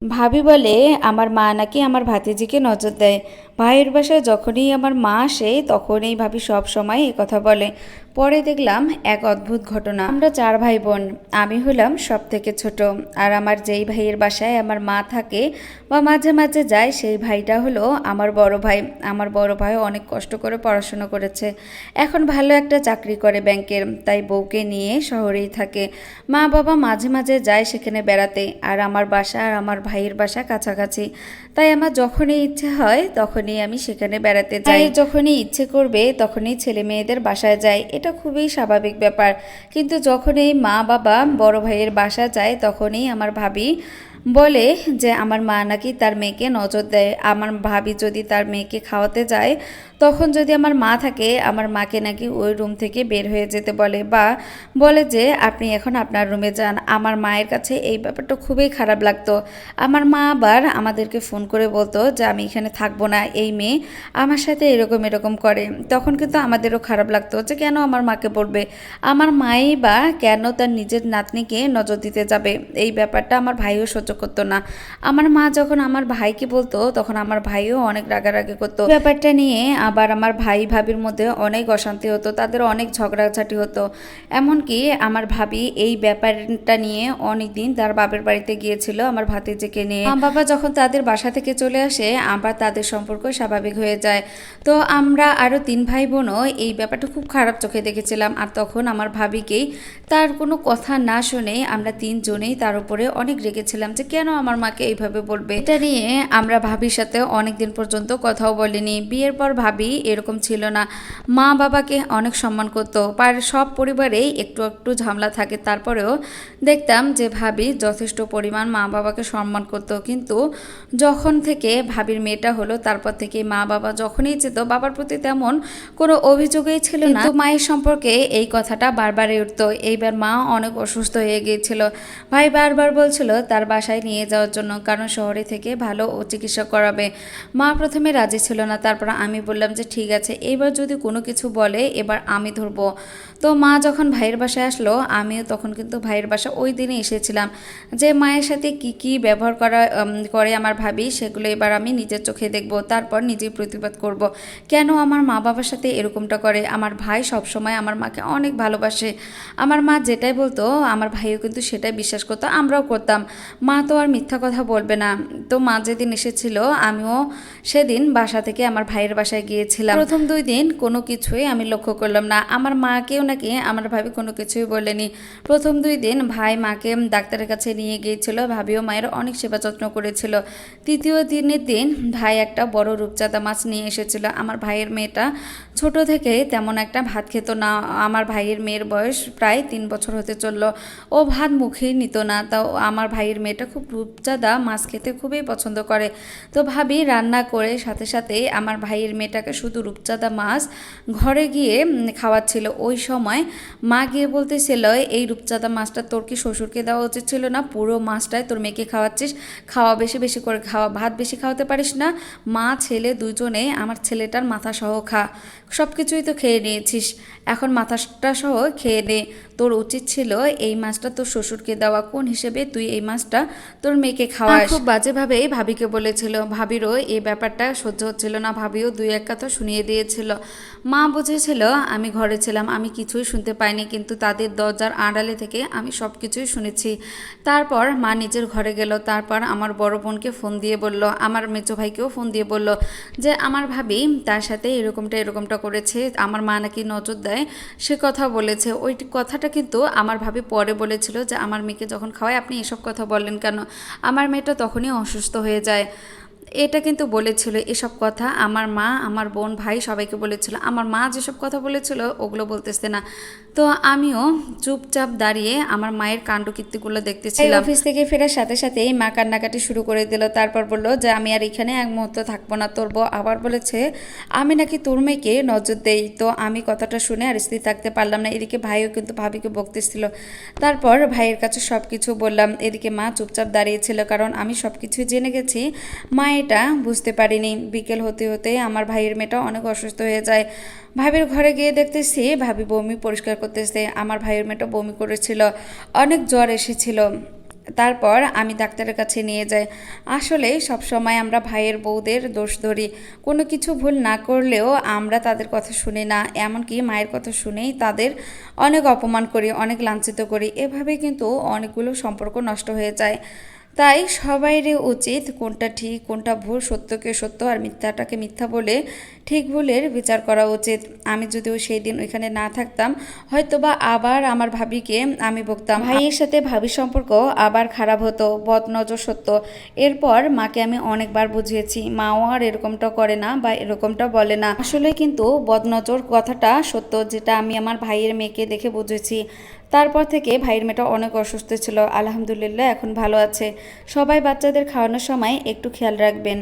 ভাবি বলে আমার মা নাকি আমার ভাতিজিকে নজর দেয়। ভাইয়ের বাসায় যখনই আমার মা আসে তখনই ভাবি সব সময় এই কথা বলে। পরে দেখলাম এক অদ্ভুত ঘটনা। আমরা 4 ভাই বোন, আমি হলাম সব থেকে ছোট। আর আমার যেই ভাইয়ের বাসায় আমার মা থাকে বা মাঝে মাঝে যায় সেই ভাইটা হলো আমার বড় ভাই। আমার বড় ভাই অনেক কষ্ট করে পড়াশোনা করেছে, এখন ভালো একটা চাকরি করে ব্যাংকের, তাই বউকে নিয়ে শহরেই থাকে। মা বাবা মাঝে মাঝে যায় সেখানে বেড়াতে। আর আমার বাসা আর আমার ভাইয়ের বাসা কাছাকাছি, তাই আমার যখনই ইচ্ছে হয় তখনই আমি সেখানে বেড়াতে যাই। যখনই ইচ্ছে করবে তখনই ছেলে মেয়েদের বাসায় যাই, এটা খুবই স্বাভাবিক ব্যাপার। কিন্তু যখনই মা বাবা বড় ভাইয়ের বাসা যায় তখনই আমার ভাবি বলে যে আমার মা নাকি তার মেয়েকে নজর দেয়। আমার ভাবি যদি তার মেয়েকে খাওয়াতে যায় তখন যদি আমার মা থাকে, আমার মাকে নাকি ওই রুম থেকে বের হয়ে যেতে বলে, বা বলে যে আপনি এখন আপনার রুমে যান। আমার মায়ের কাছে এই ব্যাপারটা খুবই খারাপ লাগতো। আমার মা আবার আমাদেরকে ফোন করে বলতো যে আমি এখানে থাকবো না, এই মেয়ে আমার সাথে এরকম এরকম করে। তখন কিন্তু আমাদেরও খারাপ লাগতো যে কেন আমার মাকে বলবে, আমার মাই বা কেন তার নিজের নাতনিকে নজর দিতে যাবে। এই ব্যাপারটা আমার ভাইও সহ্য করতো না। আমার মা যখন আমার ভাইকে বলতো তখন আমার ভাইও অনেক রাগারাগি করতো। ব্যাপারটা নিয়ে আবার আমার ভাই ভাবির মধ্যে অনেক অশান্তি হতো, তাদের অনেক ঝগড়াঝাটি হতো। এমনকি আমার ভাবি এই ব্যাপারটা নিয়ে অনেক দিন তার বাপের বাড়িতে গিয়েছিল আমার ভাতিজিকে নিয়ে। মা বাবা যখন তাদের বাসা থেকে চলে আসে আবার তাদের সম্পর্ক স্বাভাবিক হয়ে যায়। তো আমরা আরও 3 ভাই বোনও এই ব্যাপারটা খুব খারাপ চোখে দেখেছিলাম। আর তখন আমার ভাবিকেই তার কোনো কথা না শুনে আমরা 3জনেই তার উপরে অনেক রেগেছিলাম যে কেন আমার মাকে এইভাবে বলবে। এটা নিয়ে আমরা ভাবির সাথে অনেক দিন পর্যন্ত কথাও বলিনি। বিয়ের পর ভাবি এরকম ছিল না, মা বাবাকে অনেক সম্মান করতো। সব পরিবারেই একটু একটু ঝামেলা থাকে, তারপরেও দেখতাম যে ভাবি যথেষ্ট পরিমাণ মা বাবাকে সম্মান করতো। কিন্তু যখন থেকে ভাবির মেয়েটা হলো তারপর থেকে মা বাবা যখনই যেত বাবার প্রতি তেমন কোনো অভিযোগই ছিল না, কিন্তু মায়ের সম্পর্কে এই কথাটা বারবারই উঠতো। এইবার মা অনেক অসুস্থ হয়ে গিয়েছিল, ভাই বারবার বলছিল তার বাসায় নিয়ে যাওয়ার জন্য, কারণ শহরে থেকে ভালো ও চিকিৎসা করাবে। মা প্রথমে রাজি ছিল না, তারপর আমি বললাম যে ঠিক আছে, এবার যদি কোনো কিছু বলে এবার আমি ধরবো। তো মা যখন ভাইয়ের বাসায় আসলো আমিও তখন কিন্তু ভাইয়ের বাসা ওই দিনে এসেছিলাম, যে মায়ের সাথে কি কি ব্যবহার করে আমার ভাবি সেগুলো এবার আমি নিজের চোখে দেখব, তারপর নিজেই প্রতিবাদ করব কেন আমার মা বাবার সাথে এরকমটা করে। আমার ভাই সবসময় আমার মাকে অনেক ভালোবাসে, আমার মা যেটাই বলতো আমার ভাইও কিন্তু সেটাই বিশ্বাস করতো, আমরাও করতাম। মা তো আর মিথ্যা কথা বলবে না। তো মা যেদিন এসেছিল আমিও সেদিন বাসা থেকে আমার ভাইয়ের বাসায় গিয়েছিলাম। প্রথম 2 দিন কোনো কিছুই আমি লক্ষ্য করলাম না, আমার মাকেও নাকি আমার ভাবি কোনো কিছুই বলেনি। প্রথম 2 দিন ভাই মাকে ডাক্তারের কাছে নিয়ে গিয়েছিল, ভাবিও মায়ের অনেক সেবা যত্ন করেছিল। তৃতীয় দিনের দিন ভাই একটা বড় রূপচাঁদা মাছ নিয়ে এসেছিল। আমার ভাইয়ের মেয়েটা ছোট থেকে তেমন একটা ভাত খেত না, আমার ভাইয়ের মেয়ের বয়স প্রায় 3 বছর হতে চলল, ও ভাত মুখেই নিত না। তাও আমার ভাইয়ের মেয়েটা খুব রূপচাঁদা মাছ খেতে খুবই পছন্দ করে। তো ভাবি রান্না করে সাথে সাথে আমার ভাইয়ের মেয়েটাকে শুধু রূপচাঁদা মাছ ঘরে গিয়ে খাওয়াচ্ছিল। ওই সময় মা গিয়ে বলতেছিল এই রূপচাঁদা মাছটা তোর কি শ্বশুরকে দেওয়া উচিত ছিল না, পুরো মাছটাই তোর মেয়েকে খাওয়াচ্ছিস, খাওয়া বেশি বেশি করে খাওয়া, ভাত বেশি খাওয়াতে পারিস না, মা ছেলে দুজনে আমার ছেলেটার মাথা সহ খা, সব কিছুই তো খেয়ে নিয়েছিস, এখন মাথাটা সহ খেয়ে নে, তোর উচিত ছিল এই মাছটা তোর শ্বশুরকে দেওয়া, কোন হিসেবে তুই এই মাছটা তোর মেয়েকে খাওয়াস। খুব বাজেভাবেই ভাবিকে বলেছিল, ভাবিরও এই ব্যাপারটা সহ্য হচ্ছিল না, ভাবিও 2-1 কথা শুনিয়ে দিয়েছিল। মা বুঝেছিল আমি ঘরে ছিলাম, আমি কিছুই শুনতে পাইনি, কিন্তু তাদের দরজার আড়ালে থেকে আমি সব কিছুই শুনেছি। তারপর মা নিজের ঘরে গেল, তারপর আমার বড় বোনকে ফোন দিয়ে বলল, আমার মেজো ভাইকেও ফোন দিয়ে বলল যে আমার ভাবি তার সাথে এরকমটা এরকমটা করেছে, আমার মা নাকি নজর দেয়, সে কথা বলেছে। ওই কথাটা কিন্তু আমার ভাবি পরে বলেছিল যে আমার মেয়েকে যখন খাওয়ায় আপনি এসব কথা বললেন কেন, আমার মেয়েটা তখনই অসুস্থ হয়ে যায়। এটা কিন্তু বলেছিল এসব কথা আমার মা, আমার বোন, ভাই সবাইকে বলেছিল। আমার মা যেসব কথা বলেছিল ওগুলো বলতেছে না। তো আমিও চুপচাপ দাঁড়িয়ে আমার মায়ের কাণ্ডকীর্তিগুলো দেখতেছিলাম। অফিস থেকে ফেরার সাথে সাথেই মা কান্নাকাটি শুরু করে দিল, তারপর বললো যে আমি আর এখানে এক মুহূর্ত থাকবো না। তোর বউ আবার বলেছে আমি নাকি তোর মেয়েকে নজর দেই। তো আমি কথাটা শুনে আর স্থির থাকতে পারলাম না। এদিকে ভাইও কিন্তু ভাবিকে বকতেছিল। তারপর ভাইয়ের কাছে সব কিছু বললাম, এদিকে মা চুপচাপ দাঁড়িয়েছিল, কারণ আমি সব কিছু জেনে গেছি। মা এটা বুঝতে পারিনি। বিকেল হতে হতে আমার ভাইয়ের মেয়েটা অনেক অসুস্থ হয়ে যায়। ভাবির ঘরে গিয়ে দেখতেছি ভাবি বমি পরিষ্কার করতেছে, আমার ভাইয়ের মেয়েটা বমি করেছিল, অনেক জ্বর এসেছিল। তারপর আমি ডাক্তারের কাছে নিয়ে যাই। আসলে সবসময় আমরা ভাইয়ের বউদের দোষ ধরি, কোনো কিছু ভুল না করলেও আমরা তাদের কথা শুনি না, এমনকি মায়ের কথা শুনেই তাদের অনেক অপমান করি, অনেক লাঞ্ছিত করি। এভাবে কিন্তু অনেকগুলো সম্পর্ক নষ্ট হয়ে যায়। তাই সবাইরই উচিত কোনটা ঠিক কোনটা ভুল, সত্যকে সত্য আর মিথ্যাটাকে মিথ্যা বলে ঠিক ভুলের বিচার করা উচিত। আমি যদিও সেই দিন ওইখানে না থাকতাম, হয়তোবা আবার আমার ভাবিকে আমি বকতাম, ভাইয়ের সাথে ভাবির সম্পর্ক আবার খারাপ হতো, বদনজর সত্য। এরপর মাকে আমি অনেকবার বুঝিয়েছি, মাও আর এরকমটা করে না বা এরকমটা বলে না। আসলে কিন্তু বদনজর কথাটা সত্য, যেটা আমি আমার ভাইয়ের মেয়েকে দেখে বুঝেছি। তারপর থেকে ভাইয়ের মেয়েটা অনেক অসুস্থ ছিল, আলহামদুলিল্লাহ এখন ভালো আছে। সবাই বাচ্চাদের খাওয়ানোর সময় একটু খেয়াল রাখবেন।